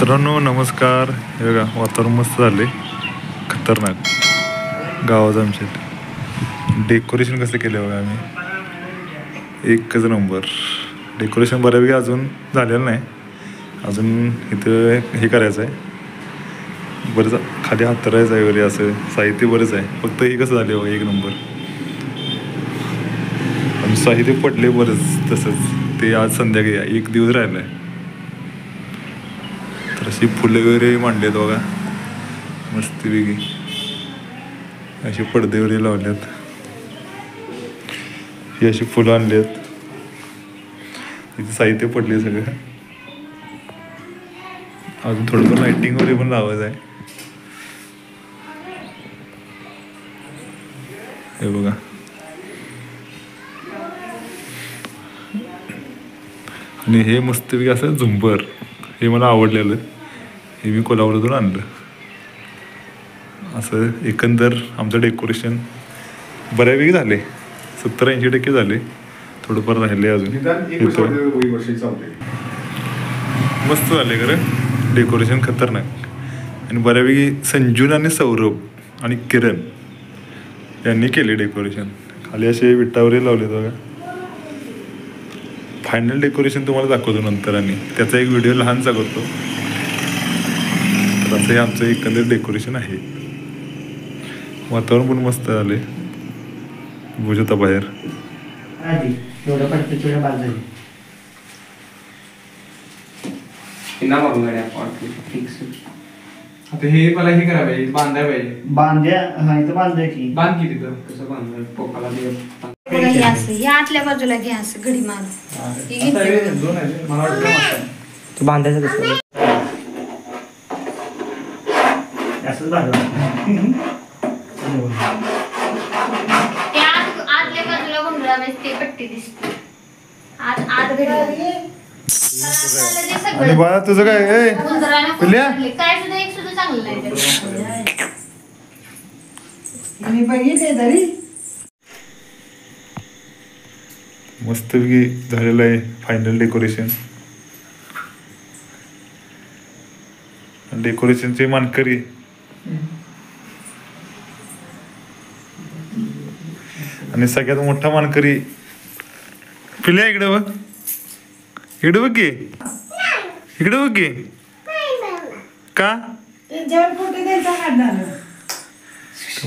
मित्रांनो नमस्कार. हे बघा वातावरण मस्त झाले, खतरनाक गावात आमच्या. डेकोरेशन कसं केलं बघा आम्ही, एकच नंबर. डेकोरेशन बऱ्यापैकी अजून झालेलं नाही, अजून इथं हे करायचं आहे, बरंच खाली हातरायचं आहे वगैरे, असं साहित्य बरंच आहे. फक्त हे कसं झाले बघा एक नंबर. आणि साहित्य पडले बरंच तसंच, ते आज संध्याकाळी एक दिवस राहिला आहे. तर अशी फुलं वगैरे मांडलेत बघा मस्तपैकी, अशी पडदे वगैरे लावल्यात, ही अशी फुलं आणलेत, इथे साहित्य पडले सगळं. अजून थोडंफार लाइटिंग वगैरे पण लावायचं आहे. हे बघा आणि हे मस्तपैकी असं झुंबर, हे मला आवडलेलं, हे मी कोल्हापूरातून आणलं. असं एकंदर आमचं डेकोरेशन बऱ्यापैकी झाले, 70-80% झाले, थोडंफार राहिले अजून. मस्त झाले खरं डेकोरेशन, खतरनाक. आणि बऱ्यापैकी संजून आणि सौरभ आणि किरण यांनी केले डेकोरेशन. खाली असे विटावरे लावले बघा. फायनल डेकोरेशन तुम्हाला दाखवतो नंतर, आणि त्याचा एक व्हिडिओ लहानसा करतो. तर असं हे आमचं एकंदर डेकोरेशन आहे. वातावरण पण मस्त झाले, बुजता बाहेर. आता हे मला हे करायला पाहिजे, बांधायला पाहिजे. बांध्या की बांध की तिथं कसं बांधलं पोकाला हे असं, हे आतल्या बाजूला घ्या, असं घडी मार. दोन आहे मला वाटतं. तू बांधायचं कसं असं झालं. ते आतल्या बाजूला गुंडळा ते पट्टी दिसते, आत घडी. आणि बाळा तुझं काय पिल्या? काय सुद्धा एक सुद्धा चांगलं नाही. मी बघितले तरी मस्तपैकी झालेलं आहे फायनल डेकोरेशन. डेकोरेशनचे मानकरी आणि सगळ्यात मोठा मानकरी पिल्या. इकडे बघ, इकडे बघ की, इकडे बघ की. का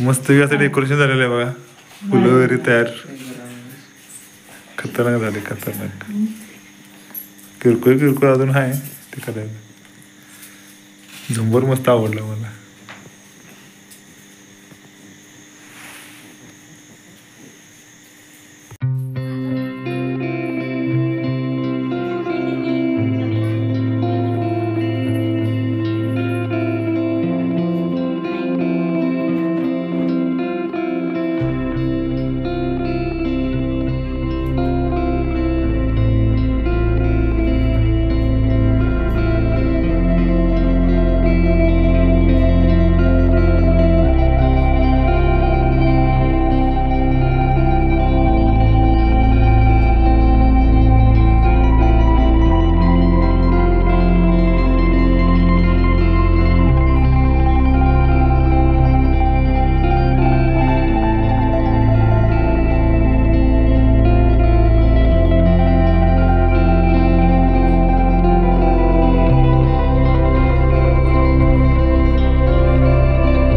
मस्त असं डेकोरेशन झालेलं आहे बघा, फुलं वगैरे तयार, खतरनाक झाले, खतरनाक. किरकोळ अजून आहे ते करायचं. झुंबर मस्त आवडलं मला.